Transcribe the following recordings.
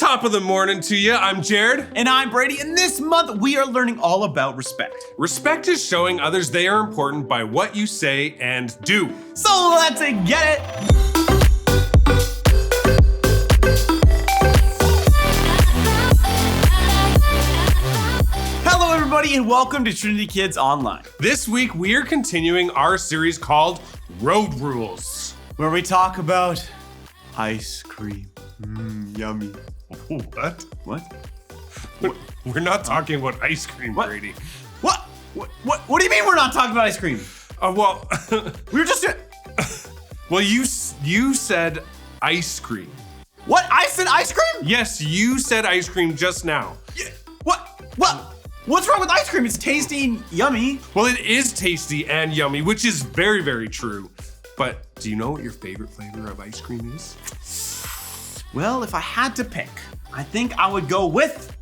Top of the morning to you. I'm Jared. And I'm Brady, and this month we are learning all about respect. Respect is showing others they are important by what you say and do. So let's get it. Hello everybody and welcome to Trinity Kids Online. This week we are continuing our series called Road Rules, where we talk about ice cream. Yummy. What? What? We're not talking about ice cream, What? Brady. What do you mean we're not talking about ice cream? Well, We were just... well, you said ice cream. What? I said ice cream? Yes, you said ice cream just now. Yeah. What? What's wrong with ice cream? It's tasty and yummy. Well, it is tasty and yummy, which is very, very true. But do you know what your favorite flavor of ice cream is? Well, if I had to pick, I think I would go with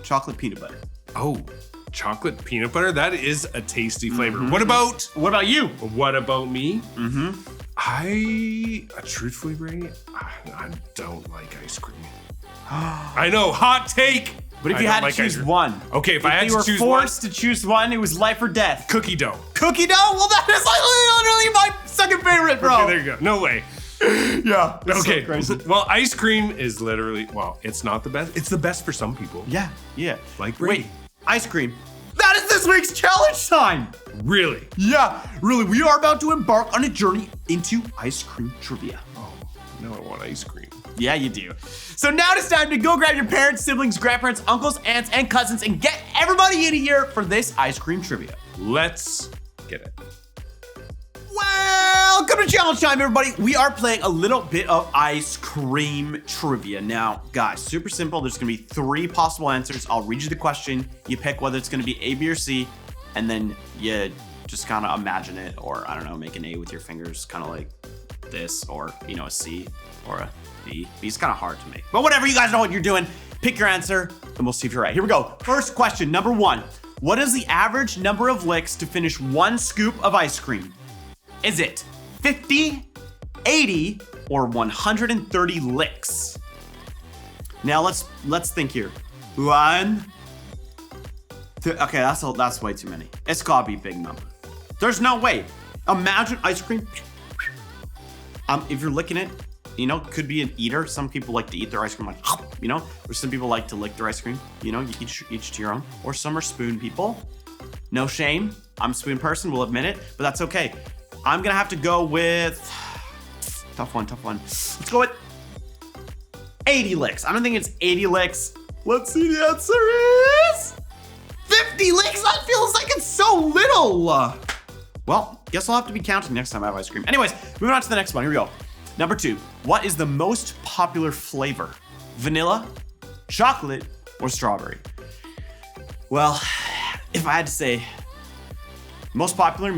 chocolate peanut butter. Oh, chocolate peanut butter? That is a tasty flavor. What about you? What about me? Truthfully, Brady, I don't like ice cream. I know, hot take. But if you had to choose one. Okay, if I had to choose one. If you were forced to choose one, it was life or death. Cookie dough. Cookie dough? Well, that is literally my second favorite, bro. Okay, there you go. No way. Yeah. Okay. So crazy. Well, ice cream is literally, it's not the best. It's the best for some people. Yeah. Like Brady. Wait, ice cream. That is this week's challenge time. Really? Yeah, really. We are about to embark on a journey into ice cream trivia. Oh, now I want ice cream. Yeah, you do. So now it's time to go grab your parents, siblings, grandparents, uncles, aunts, and cousins and get everybody in here for this ice cream trivia. Let's get it. Welcome to challenge time, everybody. We are playing a little bit of ice cream trivia. Now, guys, super simple. There's gonna be 3 possible answers. I'll read you the question. You pick whether it's gonna be A, B, or C, and then you just kind of imagine it, or I don't know, make an A with your fingers, kind of like this, or a C or a B. B's kind of hard to make, but whatever. You guys know what you're doing. Pick your answer, and we'll see if you're right. Here we go. First question, number 1. What is the average number of licks to finish 1 scoop of ice cream? Is it 50, 80, or 130 licks? Now let's think here. 1. Okay, that's way too many. It's gotta be a big number. There's no way. Imagine ice cream. If you're licking it, could be an eater. Some people like to eat their ice cream like, or some people like to lick their ice cream. You each to your own. Or some are spoon people. No shame. I'm a spoon person, we'll admit it, but that's okay. I'm gonna have to go with, tough one. Let's go with 80 licks. I don't think it's 80 licks. Let's see, the answer is 50 licks. That feels like it's so little. Well, guess I'll have to be counting next time I have ice cream. Anyways, moving on to the next one. Here we go. Number 2, what is the most popular flavor? Vanilla, chocolate, or strawberry? Well, if I had to say, most popular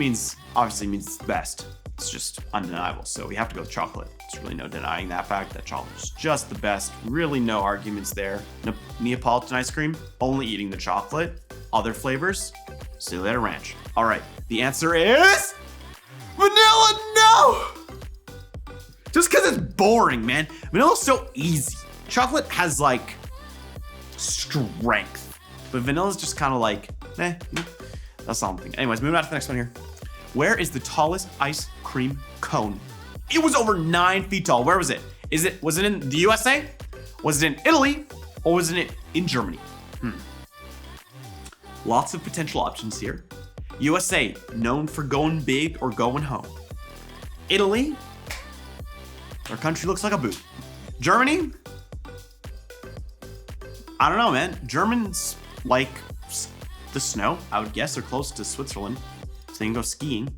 obviously means the best. It's just undeniable. So we have to go with chocolate. There's really no denying that fact that chocolate is just the best. Really no arguments there. Neapolitan ice cream, only eating the chocolate. Other flavors, see you later, ranch. All right, the answer is vanilla. No! Just because it's boring, man. Vanilla's so easy. Chocolate has like strength, but vanilla's just kind of like, that's all I'm thinking. Anyways, moving on to the next one here. Where is the tallest ice cream cone? It was over 9 feet tall. Where was it? Was it in the USA? Was it in Italy? Or was it in Germany? Lots of potential options here. USA, known for going big or going home. Italy, our country looks like a boot. Germany, I don't know, man. Germans like the snow, I would guess. They're close to Switzerland, so they can go skiing.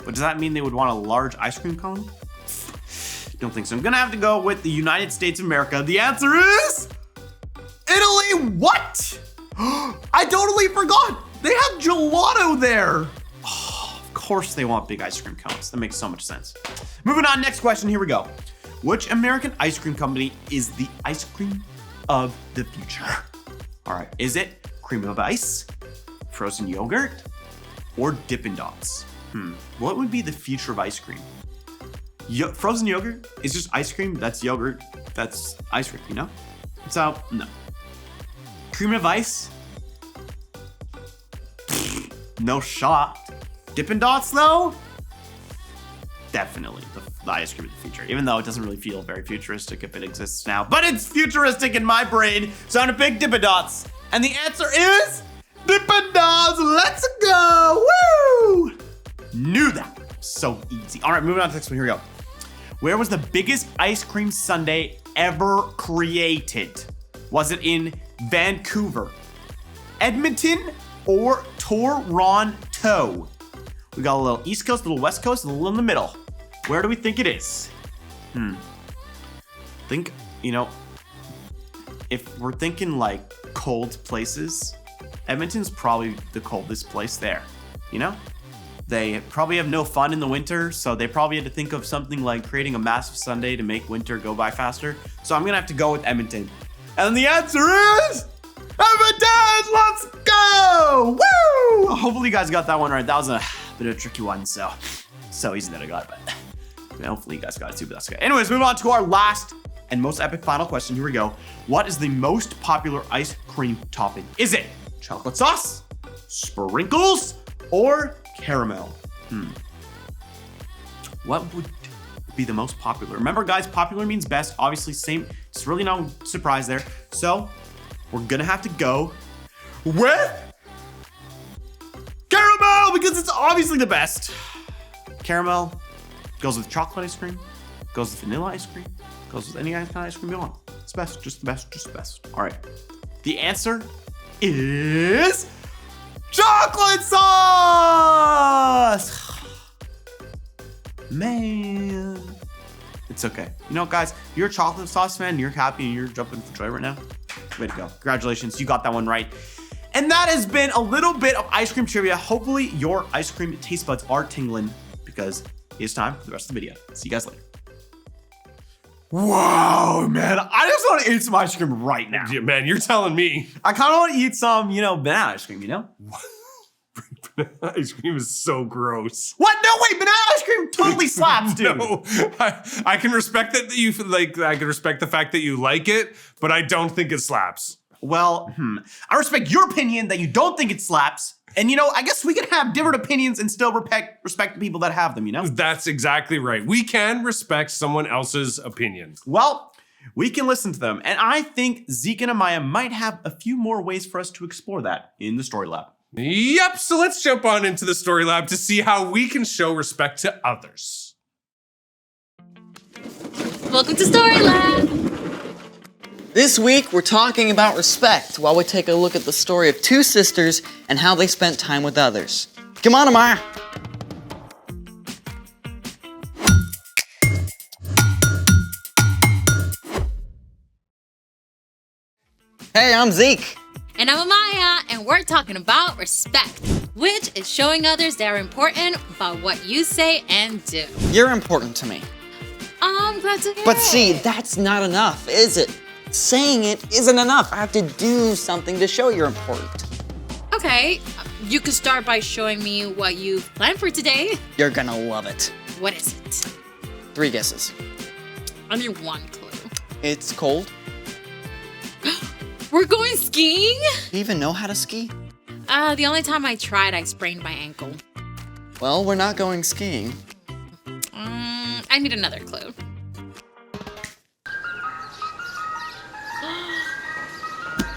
But does that mean they would want a large ice cream cone? Don't think so. I'm gonna have to go with the United States of America. The answer is Italy. What? I totally forgot. They have gelato there. Oh, of course they want big ice cream cones. That makes so much sense. Moving on, next question. Here we go. Which American ice cream company is the ice cream of the future? All right, is it cream of ice, frozen yogurt, or Dippin' Dots? What would be the future of ice cream? Frozen yogurt is just ice cream. That's yogurt. That's ice cream, you know? So, no. Cream of Ice? No shot. Dippin' Dots, though? Definitely the ice cream of the future, even though it doesn't really feel very futuristic if it exists now. But it's futuristic in my brain, so I'm gonna pick Dippin' Dots. And the answer is Dippin' Dots. Let's go! Woo! Knew that. So easy. All right, moving on to the next one. Here we go. Where was the biggest ice cream sundae ever created? Was it in Vancouver, Edmonton, or Toronto? We got a little East Coast, a little West Coast, and a little in the middle. Where do we think it is? Think, if we're thinking like cold places, Edmonton's probably the coldest place there, They probably have no fun in the winter, so they probably had to think of something like creating a massive sundae to make winter go by faster. So I'm gonna have to go with Edmonton. And the answer is Edmonton! Let's go! Woo! Hopefully you guys got that one right. That was a bit of a tricky one, so easy that I got it, but hopefully you guys got it too, but that's okay. Anyways, moving on to our last and most epic final question. Here we go. What is the most popular ice cream topping? Is it chocolate sauce, sprinkles, or caramel? What would be the most popular? Remember, guys, popular means best. Obviously, same. It's really no surprise there. So we're gonna have to go with caramel because it's obviously the best. Caramel goes with chocolate ice cream, goes with vanilla ice cream, goes with any kind of ice cream you want. It's best, just the best, just the best. All right. The answer is chocolate sauce. Man, it's okay. Guys, you're a chocolate sauce fan, you're happy and you're jumping for joy right now. Way to go. Congratulations, you got that one right. And that has been a little bit of ice cream trivia. Hopefully your ice cream taste buds are tingling because it's time for the rest of the video. See you guys later. Wow, man, I just want to eat some ice cream right now. Yeah, man, you're telling me. I kind of want to eat some, banana ice cream, Banana ice cream is so gross. What? No, wait, banana ice cream totally slaps, dude. No, I can respect that you like. I can respect the fact that you like it, but I don't think it slaps. Well, I respect your opinion that you don't think it slaps. And I guess we can have different opinions and still respect the people that have them, That's exactly right. We can respect someone else's opinion. Well, we can listen to them. And I think Zeke and Amaya might have a few more ways for us to explore that in the Story Lab. Yep, so let's jump on into the Story Lab to see how we can show respect to others. Welcome to Story Lab. This week, we're talking about respect while we take a look at the story of two sisters and how they spent time with others. Come on, Amaya. Hey, I'm Zeke. And I'm Amaya, and we're talking about respect, which is showing others they're important by what you say and do. You're important to me. I'm glad to hear But it. see, that's not enough, is it? Saying it isn't enough. I have to do something to show you're important. Okay, you could start by showing me what you've planned for today. You're gonna love it. What is it? 3 guesses. I need one clue. It's cold. We're going skiing? Do you even know how to ski? The only time I tried, I sprained my ankle. Well, we're not going skiing. I need another clue.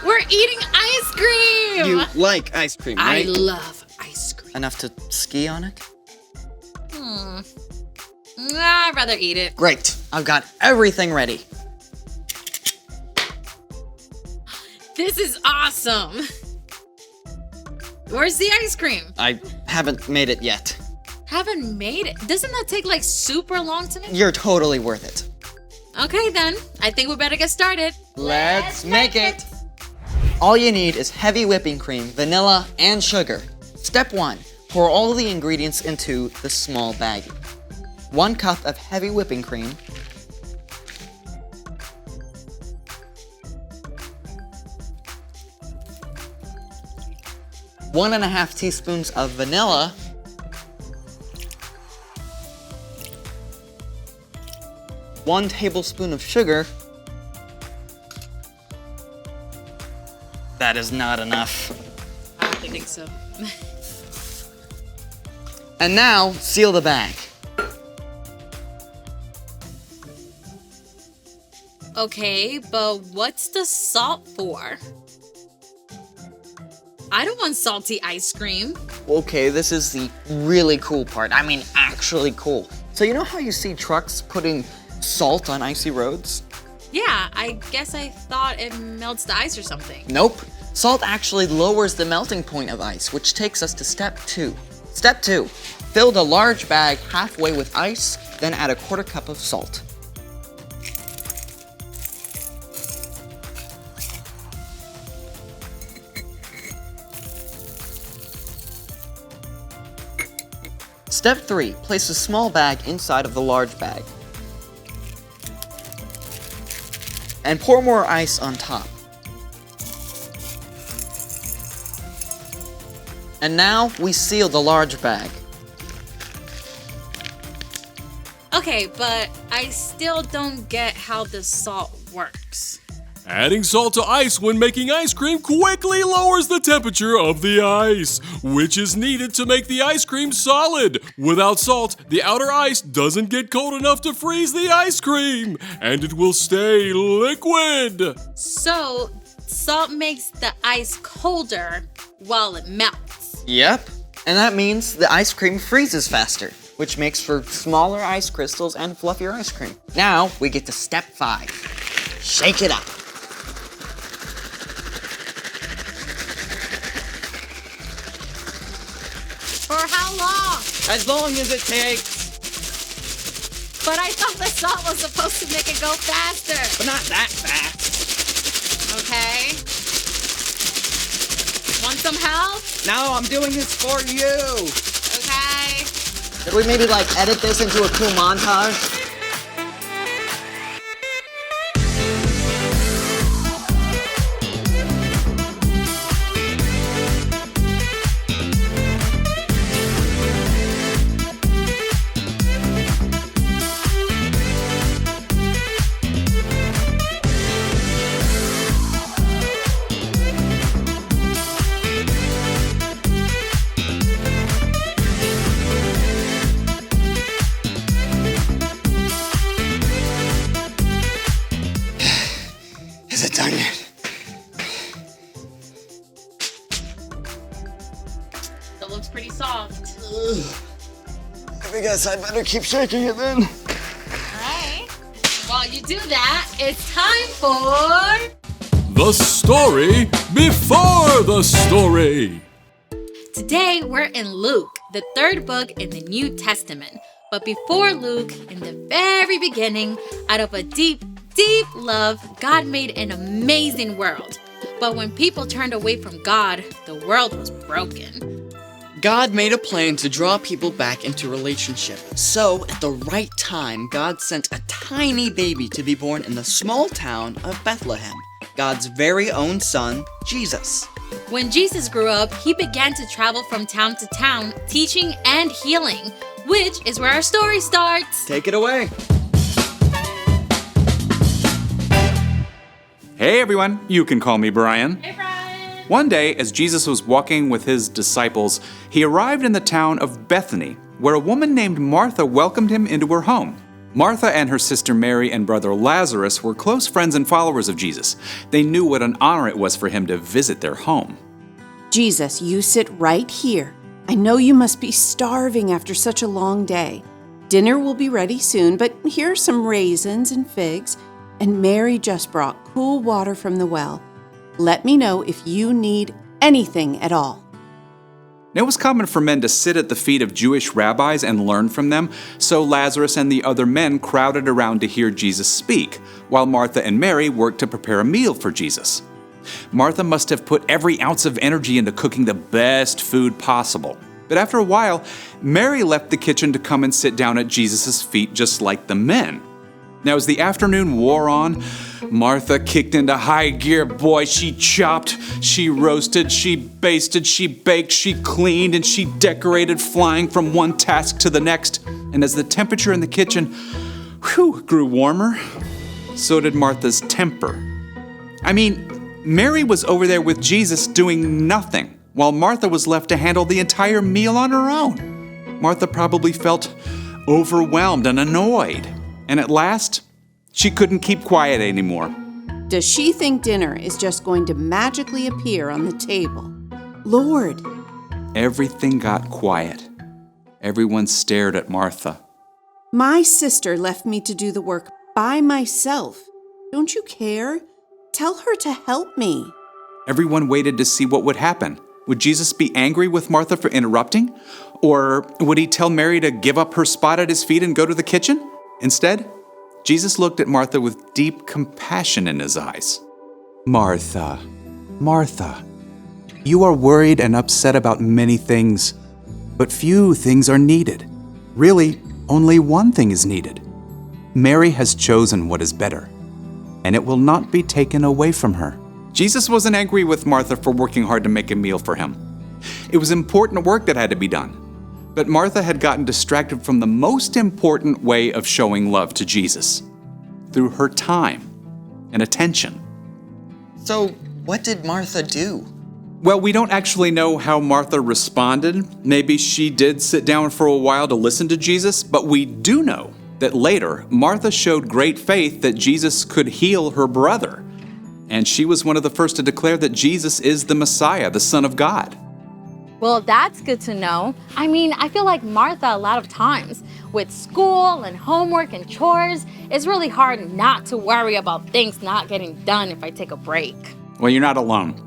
We're eating ice cream! You like ice cream, I right? love ice cream. Enough to ski on it? I'd rather eat it. Great. I've got everything ready. This is awesome. Where's the ice cream? I haven't made it yet. Haven't made it. Doesn't that take like super long to make? You're totally worth it. Okay then, I think we better get started. Let's make it. All you need is heavy whipping cream, vanilla, and sugar. Step 1, pour all the ingredients into the small baggie. 1 cup of heavy whipping cream, 1.5 teaspoons of vanilla, 1 tablespoon of sugar, That is not enough. I don't think so. And now, seal the bag. Okay, but what's the salt for? I don't want salty ice cream. Okay, this is the really cool part. I mean, actually cool. So you know how you see trucks putting salt on icy roads? Yeah, I guess I thought it melts the ice or something. Nope. Salt actually lowers the melting point of ice, which takes us to step 2. Step 2. Fill the large bag halfway with ice, then add a 1/4 cup of salt. Step 3. Place a small bag inside of the large bag. And pour more ice on top. And now we seal the large bag. Okay, but I still don't get how the salt works. Adding salt to ice when making ice cream quickly lowers the temperature of the ice, which is needed to make the ice cream solid. Without salt, the outer ice doesn't get cold enough to freeze the ice cream, and it will stay liquid. So, salt makes the ice colder while it melts. Yep. And that means the ice cream freezes faster, which makes for smaller ice crystals and fluffier ice cream. Now we get to step 5. Shake it up. For how long? As long as it takes. But I thought the salt was supposed to make it go faster. But not that fast. Okay. Want some help? No, I'm doing this for you. Okay. Should we maybe edit this into a cool montage? Is it done yet? It looks pretty soft. I guess I better keep shaking it then. Alright. While you do that, it's time for The story before the story. Today we're in Luke, the 3rd book in the New Testament. But before Luke, in the very beginning, out of a deep love, God made an amazing world. But when people turned away from God, the world was broken. God made a plan to draw people back into relationship. So, at the right time, God sent a tiny baby to be born in the small town of Bethlehem. God's very own son, Jesus. When Jesus grew up, he began to travel from town to town, teaching and healing, which is where our story starts. Take it away. Hey everyone, you can call me Brian. Hey, Brian. One day, as Jesus was walking with his disciples, he arrived in the town of Bethany, where a woman named Martha welcomed him into her home. Martha and her sister Mary and brother Lazarus were close friends and followers of Jesus. They knew what an honor it was for him to visit their home. Jesus, you sit right here. I know you must be starving after such a long day. Dinner will be ready soon, but here are some raisins and figs, and Mary just brought cool water from the well. Let me know if you need anything at all. It was common for men to sit at the feet of Jewish rabbis and learn from them, so Lazarus and the other men crowded around to hear Jesus speak, while Martha and Mary worked to prepare a meal for Jesus. Martha must have put every ounce of energy into cooking the best food possible. But after a while, Mary left the kitchen to come and sit down at Jesus' feet just like the men. Now, as the afternoon wore on, Martha kicked into high gear. Boy, she chopped, she roasted, she basted, she baked, she cleaned, and she decorated, flying from one task to the next. And as the temperature in the kitchen, grew warmer, so did Martha's temper. I mean, Mary was over there with Jesus doing nothing, while Martha was left to handle the entire meal on her own. Martha probably felt overwhelmed and annoyed, and at last, she couldn't keep quiet anymore. Does she think dinner is just going to magically appear on the table? Lord, Everything got quiet. Everyone stared at Martha. my sister left me to do the work by myself. Don't you care? Tell her to help me. Everyone waited to see what would happen. Would Jesus be angry with Martha for interrupting? Or would he tell Mary to give up her spot at his feet and go to the kitchen? Instead, Jesus looked at Martha with deep compassion in his eyes. Martha, Martha, you are worried and upset about many things, but few things are needed. Really, only one thing is needed. Mary has chosen what is better, and it will not be taken away from her. Jesus wasn't angry with Martha for working hard to make a meal for him. It was important work that had to be done. But Martha had gotten distracted from the most important way of showing love to Jesus, through her time and attention. So, what did Martha do? Well, we don't actually know how Martha responded. Maybe she did sit down for a while to listen to Jesus, but we do know that later, Martha showed great faith that Jesus could heal her brother. And she was one of the first to declare that Jesus is the Messiah, the Son of God. Well, that's good to know. I mean, I feel like Martha, a lot of times, with school and homework and chores, it's really hard not to worry about things not getting done if I take a break. Well, you're not alone.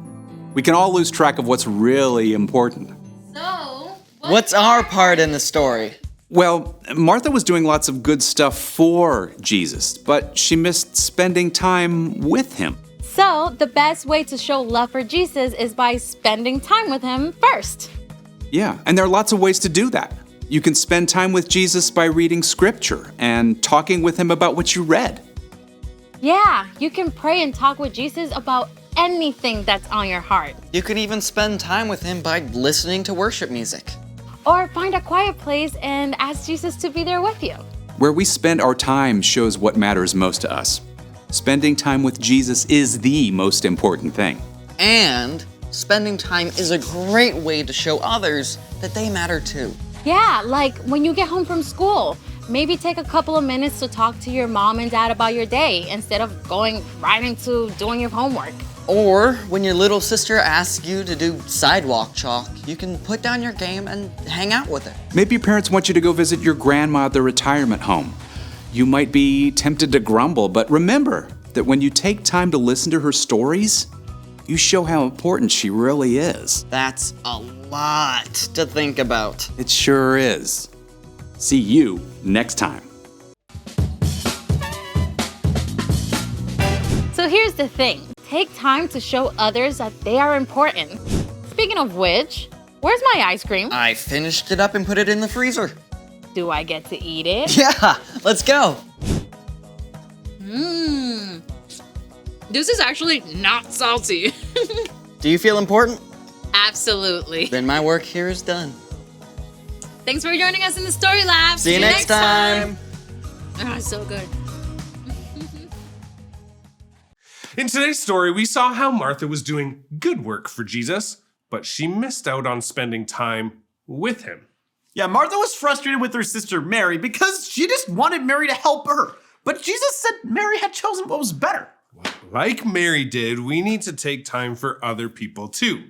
We can all lose track of what's really important. So, What's our part in the story? Well, Martha was doing lots of good stuff for Jesus, but she missed spending time with him. So, the best way to show love for Jesus is by spending time with him first. Yeah, and there are lots of ways to do that. You can spend time with Jesus by reading scripture and talking with him about what you read. Yeah, you can pray and talk with Jesus about anything that's on your heart. You can even spend time with him by listening to worship music. Or find a quiet place and ask Jesus to be there with you. Where we spend our time shows what matters most to us. Spending time with Jesus is the most important thing. And spending time is a great way to show others that they matter too. Yeah, like when you get home from school, maybe take a couple of minutes to talk to your mom and dad about your day instead of going right into doing your homework. Or when your little sister asks you to do sidewalk chalk, you can put down your game and hang out with her. Maybe your parents want you to go visit your grandma at the retirement home. You might be tempted to grumble, but remember that when you take time to listen to her stories, you show how important she really is. That's a lot to think about. It sure is. See you next time. So here's the thing. Take time to show others that they are important. Speaking of which, where's my ice cream? I finished it up and put it in the freezer. Do I get to eat it? Yeah, let's go. This is actually not salty. Do you feel important? Absolutely. Then my work here is done. Thanks for joining us in the Story Lab. See you next time. Ah, so good. In today's story, we saw how Martha was doing good work for Jesus, but she missed out on spending time with him. Yeah, Martha was frustrated with her sister Mary because she just wanted Mary to help her. But Jesus said Mary had chosen what was better. Like Mary did, we need to take time for other people too.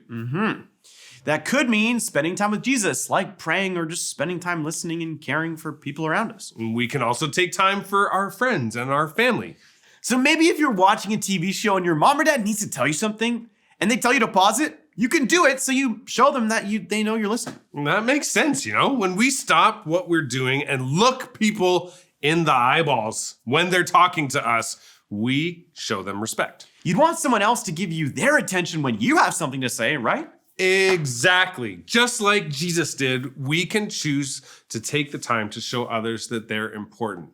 That could mean spending time with Jesus, like praying or just spending time listening and caring for people around us. We can also take time for our friends and our family. So maybe if you're watching a TV show and your mom or dad needs to tell you something and they tell you to pause it, you can do it so you show them that they know you're listening. That makes sense, you know? When we stop what we're doing and look people in the eyeballs when they're talking to us, we show them respect. You'd want someone else to give you their attention when you have something to say, right? Exactly. Just like Jesus did, we can choose to take the time to show others that they're important.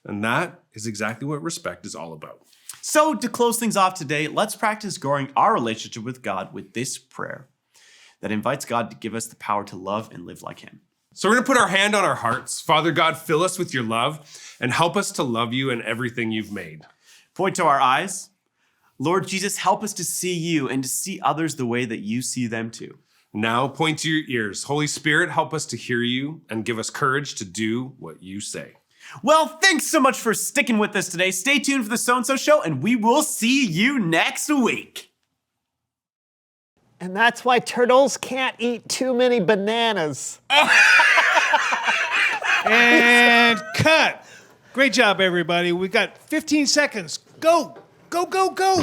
And that is exactly what respect is all about. So to close things off today, let's practice growing our relationship with God with this prayer that invites God to give us the power to love and live like him. So we're going to put our hand on our hearts. Father God, fill us with your love and help us to love you and everything you've made. Point to our eyes. Lord Jesus, help us to see you and to see others the way that you see them too. Now point to your ears. Holy Spirit, help us to hear you and give us courage to do what you say. Well, thanks so much for sticking with us today. Stay tuned for the So-and-So Show, and we will see you next week. And that's why turtles can't eat too many bananas. And cut. Great job, everybody. We got 15 seconds. Go, go, go, go.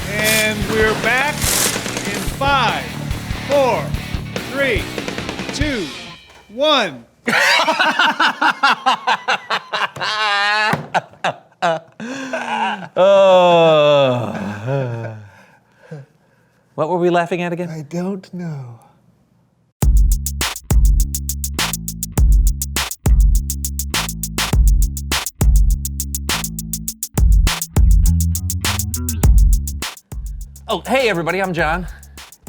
And we're back in 5, 4, 3, 2, 1. What were we laughing at again? I don't know. Oh, hey everybody, I'm John.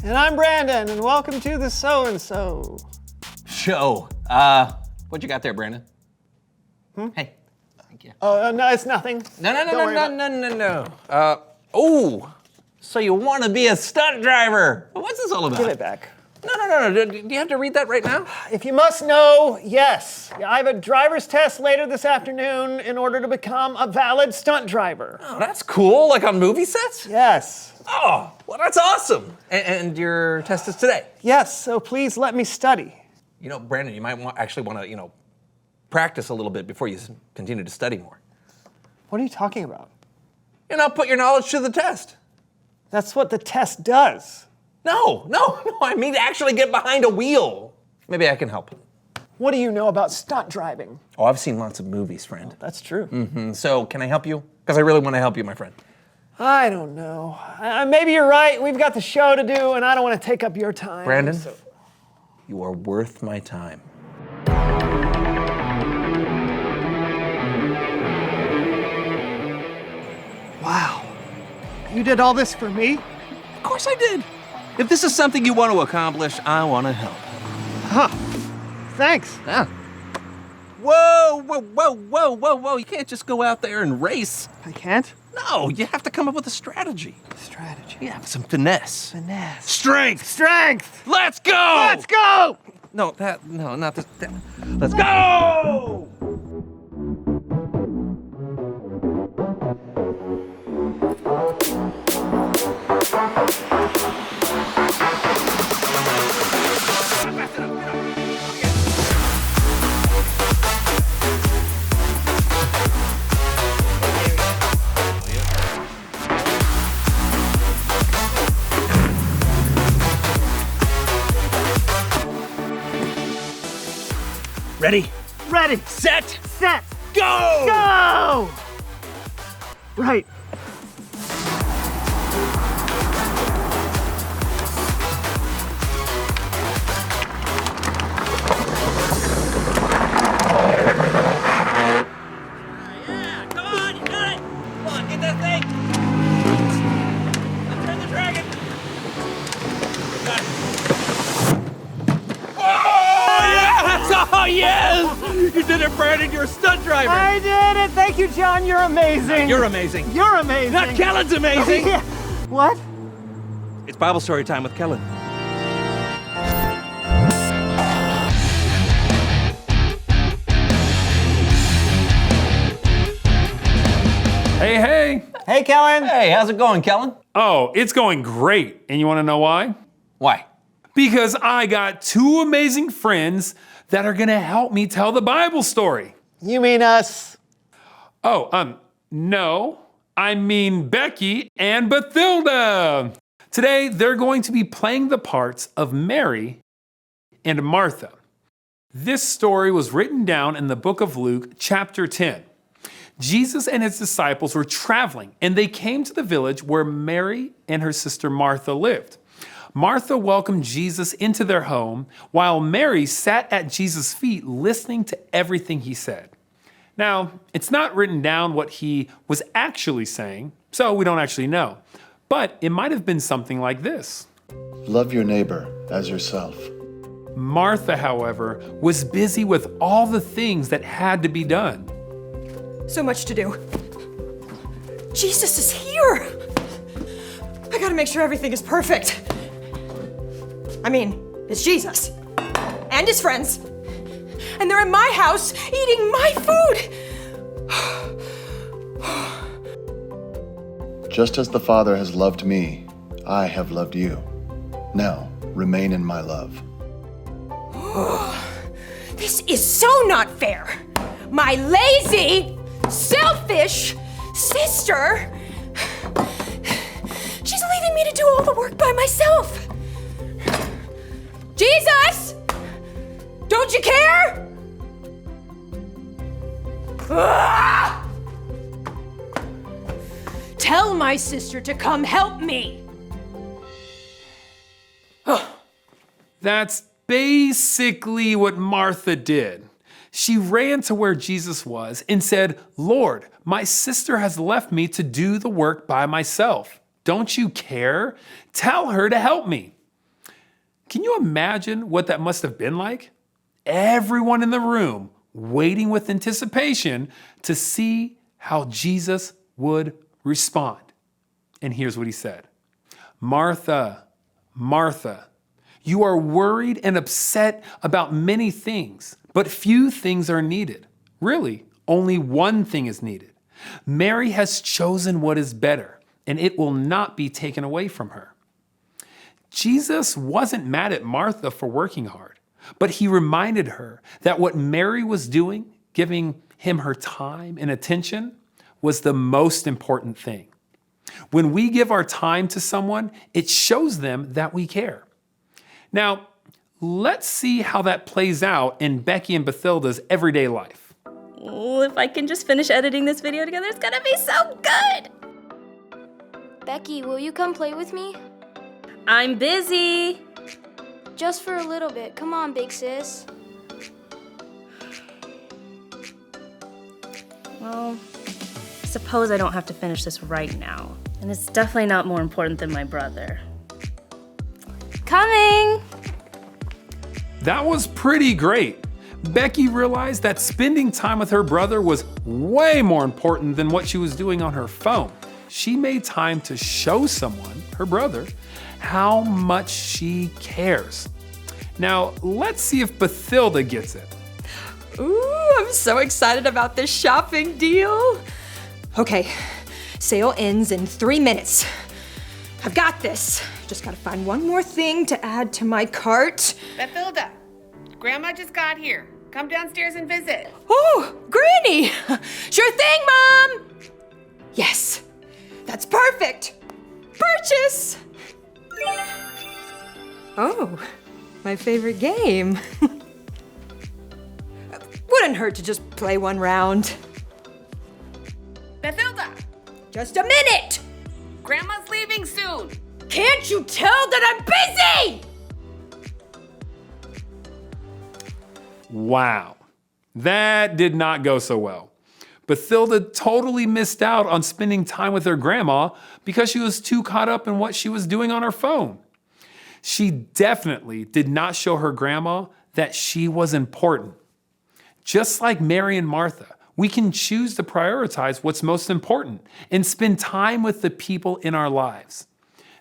And I'm Brandon, and welcome to the So-and-So Show. What you got there, Brandon? Hey. Thank you. Oh, no, it's nothing. No. Oh, so you want to be a stunt driver? What's this all about? Give it back. No. Do you have to read that right now? If you must know, yes. I have a driver's test later this afternoon in order to become a valid stunt driver. Oh, that's cool, like on movie sets? Yes. Oh, well, that's awesome. And your test is today? Yes, so please let me study. You know, Brandon, you might actually want to, practice a little bit before you continue to study more. What are you talking about? Put your knowledge to the test. That's what the test does. No, I mean actually get behind a wheel. Maybe I can help. What do you know about stunt driving? Oh, I've seen lots of movies, friend. That's true. So can I help you? Because I really want to help you, my friend. I don't know. Maybe you're right. We've got the show to do, and I don't want to take up your time. Brandon, you are worth my time. Wow. You did all this for me? Of course I did. If this is something you want to accomplish, I want to help. Huh. Thanks. Yeah. Whoa. You can't just go out there and race. I can't? No, you have to come up with a strategy. Strategy. Yeah, some finesse. Finesse. Strength. Strength. Let's go! Let's go! No, not this. Let's go! Ready? Ready. Set. Set. Go! Go! Right. Yeah, come on, you got it! Come on, get that thing! Let's turn the dragon! Got it. Oh, yes! Oh, yes! You did it, Brandon. You're a stunt driver. I did it. Thank you, John. You're amazing. You're amazing. You're amazing. Not Kellen's amazing. Yeah. What? It's Bible story time with Kellen. Hey. Hey, Kellen. Hey, how's it going, Kellen? Oh, it's going great. And you want to know why? Why? Because I got two amazing friends that are going to help me tell the Bible story. You mean us? Oh, no. I mean Becky and Bathilda. Today, they're going to be playing the parts of Mary and Martha. This story was written down in the book of Luke, chapter 10. Jesus and his disciples were traveling, and they came to the village where Mary and her sister Martha lived. Martha welcomed Jesus into their home, while Mary sat at Jesus' feet listening to everything he said. Now, it's not written down what he was actually saying, so we don't actually know. But it might have been something like this. Love your neighbor as yourself. Martha, however, was busy with all the things that had to be done. So much to do. Jesus is here! I gotta make sure everything is perfect. I mean, it's Jesus. And his friends. And they're in my house eating my food! Just as the Father has loved me, I have loved you. Now, remain in my love. This is so not fair! My lazy, selfish sister! She's leaving me to do all the work by myself! Jesus! Don't you care? Ah! Tell my sister to come help me! That's basically what Martha did. She ran to where Jesus was and said, "Lord, my sister has left me to do the work by myself. Don't you care? Tell her to help me." Can you imagine what that must have been like? Everyone in the room waiting with anticipation to see how Jesus would respond. And here's what he said. "Martha, Martha, you are worried and upset about many things, but few things are needed. Really, only one thing is needed. Mary has chosen what is better, and it will not be taken away from her." Jesus wasn't mad at Martha for working hard, but he reminded her that what Mary was doing, giving him her time and attention, was the most important thing. When we give our time to someone, it shows them that we care. Now, let's see how that plays out in Becky and Bathilda's everyday life. Well, if I can just finish editing this video together, it's gonna be so good! Becky, will you come play with me? I'm busy. Just for a little bit. Come on, big sis. Well, I suppose I don't have to finish this right now. And it's definitely not more important than my brother. Coming! That was pretty great. Becky realized that spending time with her brother was way more important than what she was doing on her phone. She made time to show someone, her brother, how much she cares. Now, let's see if Bathilda gets it. Ooh, I'm so excited about this shopping deal. Okay, sale ends in 3 minutes. I've got this. Just gotta find one more thing to add to my cart. Bathilda, Grandma just got here. Come downstairs and visit. Oh, Granny! Sure thing, Mom! Yes, that's perfect. Purchase! Oh, my favorite game. Wouldn't hurt to just play one round. Bathilda! Just a minute! Grandma's leaving soon. Can't you tell that I'm busy? Wow, that did not go so well. Bathilda totally missed out on spending time with her grandma because she was too caught up in what she was doing on her phone. She definitely did not show her grandma that she was important. Just like Mary and Martha, we can choose to prioritize what's most important and spend time with the people in our lives.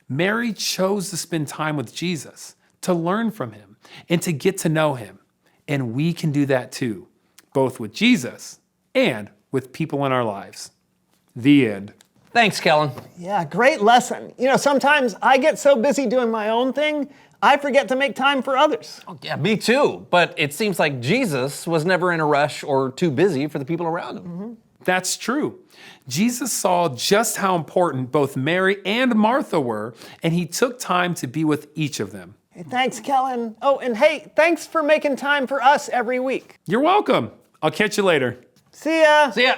Mary chose to spend time with Jesus, to learn from him, and to get to know him. And we can do that too, both with Jesus and with people in our lives. The end. Thanks, Kellen. Yeah, great lesson. You know, sometimes I get so busy doing my own thing, I forget to make time for others. Oh, yeah, me too. But it seems like Jesus was never in a rush or too busy for the people around him. Mm-hmm. That's true. Jesus saw just how important both Mary and Martha were, and he took time to be with each of them. Hey, thanks, Kellen. Oh, and hey, thanks for making time for us every week. You're welcome. I'll catch you later. See ya. See ya.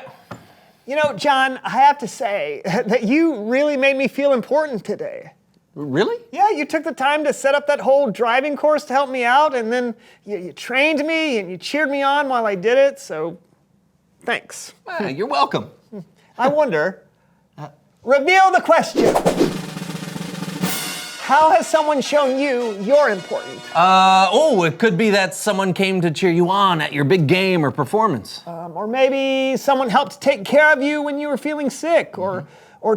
You know, John, I have to say that you really made me feel important today. Really? Yeah, you took the time to set up that whole driving course to help me out, and then you trained me and you cheered me on while I did it, so thanks. You're welcome. I wonder, reveal the question. how has someone shown you you're important? It could be that someone came to cheer you on at your big game or performance. Or maybe someone helped take care of you when you were feeling sick, or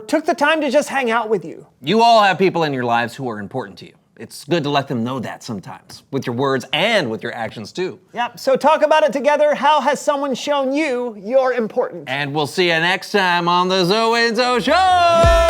took the time to just hang out with you. You all have people in your lives who are important to you. It's good to let them know that sometimes, with your words and with your actions too. Yep, so talk about it together. How has someone shown you you're important? And we'll see you next time on the Zoe and Zoe Show!